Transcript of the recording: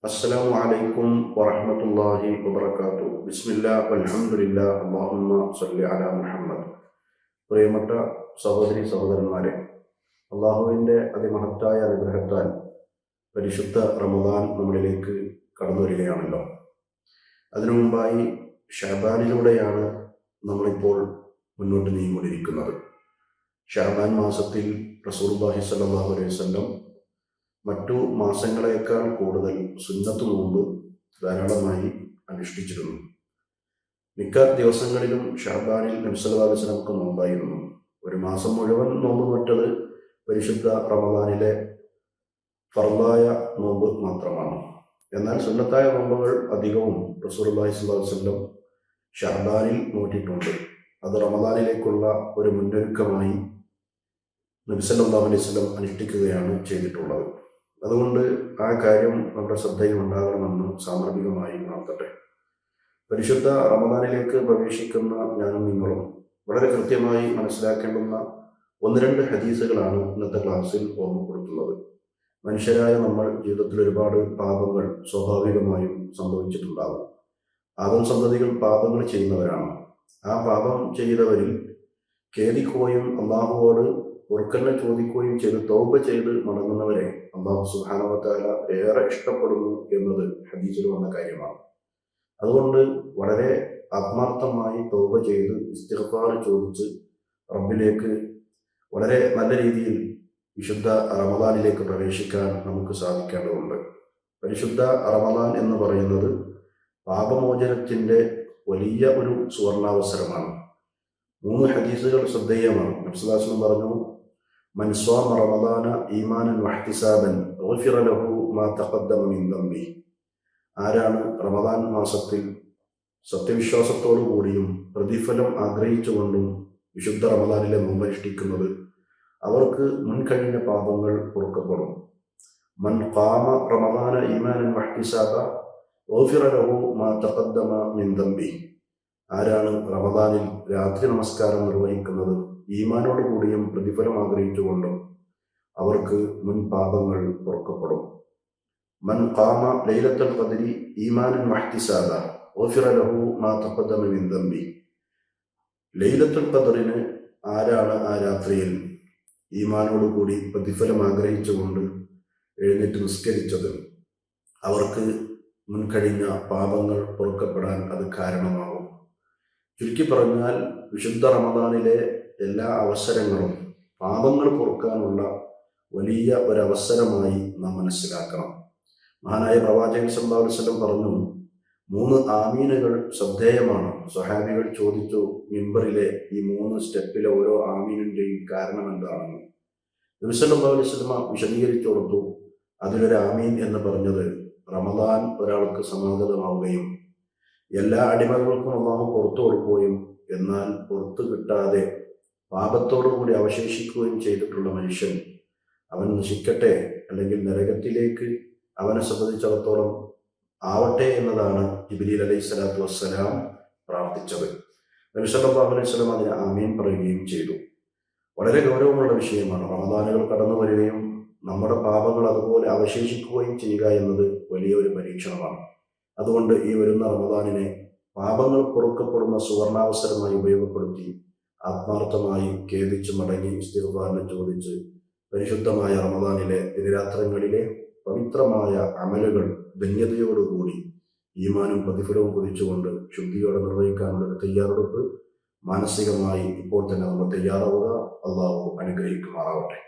അസ്സലാമു അലൈക്കും വറഹ്മത്തുള്ളാഹി വബറകാതുഹു. ബിസ്മില്ലാഹ് വൽഹംദുലില്ലാഹ് അല്ലാഹുമ്മ സ്വല്ലി അലാ മുഹമ്മദ്. പ്രിയപ്പെട്ട സഹോദരി സഹോദരന്മാരെ, അള്ളാഹുവിൻ്റെ അതിമഹത്തായ അനുഗ്രഹത്താൽ പരിശുദ്ധ റമദാൻ നമ്മളിലേക്ക് കടന്നു വരികയാണല്ലോ. അതിനു മുമ്പായി ഷഅബാനിലൂടെയാണ് നമ്മളിപ്പോൾ മുന്നോട്ട് നീങ്ങിക്കൊണ്ടിരിക്കുന്നത്. ഷഅബാൻ മാസത്തിൽ റസൂലുള്ളാഹി സ്വല്ലല്ലാഹു അലൈഹി വസല്ലം മറ്റു മാസങ്ങളേക്കാൾ കൂടുതൽ സുന്നത്ത് നോമ്പ് ധാരാളമായി അനുഷ്ഠിച്ചിരുന്നു. മിക്ക ദിവസങ്ങളിലും ഷഅബാനിൽ നബി സല്ലല്ലാഹു അലൈഹി വസല്ലമക്ക് നോമ്പായിരുന്നു. ഒരു മാസം മുഴുവൻ നോമ്പ് നോറ്റത് പരിശുദ്ധ റമദാനിലെ ഫർളായ നോമ്പ് മാത്രമാണ്. എന്നാൽ സുന്നത്തായ നോമ്പുകൾ അധികവും റസൂലുള്ളാഹി സ്വല്ലല്ലാഹു അലൈഹി വസല്ലം ഷഅബാനിൽ നോറ്റിട്ടുണ്ട്. അത് റമദാനിലേക്കുള്ള ഒരു മുന്നൊരുക്കമായി നബി സല്ലല്ലാഹു അലൈഹി വസല്ലം അനുഷ്ഠിക്കുകയാണ് ചെയ്തിട്ടുള്ളത്. അതുകൊണ്ട് ആ കാര്യം നമ്മുടെ ശ്രദ്ധയിൽ ഉണ്ടാകണമെന്ന് സാന്ദർഭികമായി ഉണർത്തട്ടെ. പരിശുദ്ധ റമദാനിലേക്ക് പ്രവേശിക്കുന്ന ഞാനും നിങ്ങളും വളരെ കൃത്യമായി മനസ്സിലാക്കേണ്ടുന്ന ഒന്ന് രണ്ട് ഹദീസുകളാണ് ഇന്നത്തെ ക്ലാസ്സിൽ ഓർമ്മപ്പെടുത്തുന്നത്. മനുഷ്യരായ നമ്മൾ ജീവിതത്തിൽ ഒരുപാട് പാപങ്ങൾ സ്വാഭാവികമായും സംഭവിച്ചിട്ടുണ്ടാകും. ആദം സന്തതികൾ പാപങ്ങൾ ചെയ്യുന്നവരാണ്. ആ പാപം ചെയ്തവരിൽ ഖേദിക്കുകയും അള്ളാഹുവോട് പൊറുക്കലിനെ ചോദിക്കുകയും ചെയ്ത് തൗബ ചെയ്ത് മടങ്ങുന്നവരെ അള്ളാഹു സുബ്ഹാനഹു വ തആല ഏറെ ഇഷ്ടപ്പെടുന്നു എന്നത് ഹദീസിൽ വന്ന കാര്യമാണ്. അതുകൊണ്ട് വളരെ ആത്മാർത്ഥമായി തൗബ ചെയ്ത് ഇസ്തിഗ്ഫാർ ചോദിച്ച് റബ്ബിലേക്ക് വളരെ നല്ല രീതിയിൽ വിശുദ്ധ റമദാനിലേക്ക് പ്രവേശിക്കാൻ നമുക്ക് സാധിക്കേണ്ടതുണ്ട്. പരിശുദ്ധ റമദാൻ എന്ന് പറയുന്നത് പാപമോചനത്തിൻ്റെ വലിയ ഒരു സുവർണാവസരമാണ്. 3 ഹദീസുകൾ ശ്രദ്ധേയമാണ്. നബി സല്ലല്ലാഹു അലൈഹി വസല്ലം പറഞ്ഞു, മൻ സ്വാമ റമദാന ഈമാനൻ വഹ്തിസാബൻ ഗുഫിറ ലഹു മാ തഖദ്ദമ മിൻ ദംബി. ആരാണ് റമദാൻ മാസത്തിൽ സത്യവിശ്വാസത്തോടു കൂടിയും പ്രതിഫലം ആഗ്രഹിച്ചുകൊണ്ടും വിശുദ്ധ റമദാനിലെ നോമ്പനുഷ്ഠിക്കുന്നത്, അവർക്ക് മുൻകഴിഞ്ഞ പാപങ്ങൾ പൊറുക്കപ്പെടും. മൻ ഖാമ റമദാന ഈമാനൻ വഹ്തിസാബ ഗുഫിറ ലഹു മാ തഖദ്ദമ മിൻ ദംബി. ആരാണ് റമദാനിൽ രാത്രി നമസ്കാരം നിർവഹിക്കുന്നത് ഈമാനോടുകൂടിയും പ്രതിഫലം ആഗ്രഹിച്ചുകൊണ്ടും, അവർക്ക് മുൻ പാപങ്ങൾ പൊറുക്കപ്പെടും. മൻ ഖാമ ലൈലത്തുൽ ഖദ്രി ഈമാനൻ വഹ്തിസാബ ഗുഫിറ ലഹു മാ തഖദ്ദമ മിൻ ദംബി. ലൈലത്തുൽ ഖദ്റിന് ആരാണ് ആ രാത്രിയിൽ ഈമാനോടുകൂടി പ്രതിഫലം ആഗ്രഹിച്ചുകൊണ്ട് എഴുന്നേറ്റ് നിസ്കരിച്ചത്, അവർക്ക് മുൻകഴിഞ്ഞ പാപങ്ങൾ പൊറുക്കപ്പെടാൻ അത് കാരണമാകും. ചുരുക്കി പറഞ്ഞാൽ വിശുദ്ധ റമദാനിലെ എല്ലാ അവസരങ്ങളും പാപങ്ങൾ പൊറുക്കാനുള്ള വലിയ ഒരവസരമായി നാം മനസ്സിലാക്കണം. മഹാനായ പ്രവാചകൻ സല്ലല്ലാഹു അലൈഹി വസല്ലം പറഞ്ഞു, 3 ആമീനുകൾ ശ്രദ്ധേയമാണ്. സ്വഹാബികൾ ചോദിച്ചു, മിമ്പറിലെ ഈ 3 സ്റ്റെപ്പിലെ ഓരോ ആമീനിൻ്റെയും കാരണം എന്താണെന്ന്. നബി സല്ലല്ലാഹു അലൈഹി വസല്ലം വിശദീകരിച്ചു കൊടുത്തു. അതിലൊരു ആമീൻ എന്ന് പറഞ്ഞത്, റമദാൻ ഒരാൾക്ക് സമാഗതമാവുകയും എല്ലാ അടിമകൾക്കും അല്ലാഹു പുറത്തു കൊടുക്കുകയും എന്നാൽ പുറത്തു കിട്ടാതെ പാപത്തോടുകൂടി അവശേഷിക്കുകയും ചെയ്തിട്ടുള്ള മനുഷ്യൻ അവൻ നശിക്കട്ടെ, അല്ലെങ്കിൽ നരകത്തിലേക്ക് അവനെ സംബന്ധിച്ചിടത്തോളം ആവട്ടെ എന്നതാണ് ജിബ്രീൽ അലൈഹിസ്സലാത്തു വസ്സലാം പ്രാർത്ഥിച്ചത്. നബി സല്ലല്ലാഹു അലൈഹി വസല്ലം അതിന് ആമീൻ പറയുകയും ചെയ്തു. വളരെ ഗൗരവമുള്ള വിഷയമാണ്. റമദാനുകൾ കടന്നു വരികയും നമ്മുടെ പാപങ്ങൾ അതുപോലെ അവശേഷിക്കുകയും ചെയ്യുക എന്നത് വലിയൊരു പരീക്ഷണമാണ്. അതുകൊണ്ട് ഈ വരുന്ന റമദാനിനെ പാപങ്ങൾ പൊറുക്കപ്പെടുന്ന സുവർണാവസരമായി ഉപയോഗപ്പെടുത്തി ആത്മാർത്ഥമായി ഖേദിച്ച് മടങ്ങി ഇസ്തിഗ്ഫാറിനെ ചോദിച്ച് പരിശുദ്ധമായ റമദാനിലെ ദിനരാത്രങ്ങളിലെ പവിത്രമായ അമലുകൾ ധന്യതയോടുകൂടി ഈമാനും പ്രതിഫലവും കുതിച്ചുകൊണ്ട് ശുദ്ധിയോടെ നിർവഹിക്കാനുള്ള ഒരു തയ്യാറെടുപ്പ് മാനസികമായി ഇപ്പോൾ തന്നെ നമ്മൾ തയ്യാറാവുക. അള്ളാഹു അനുഗ്രഹിക്കുമാറാവട്ടെ.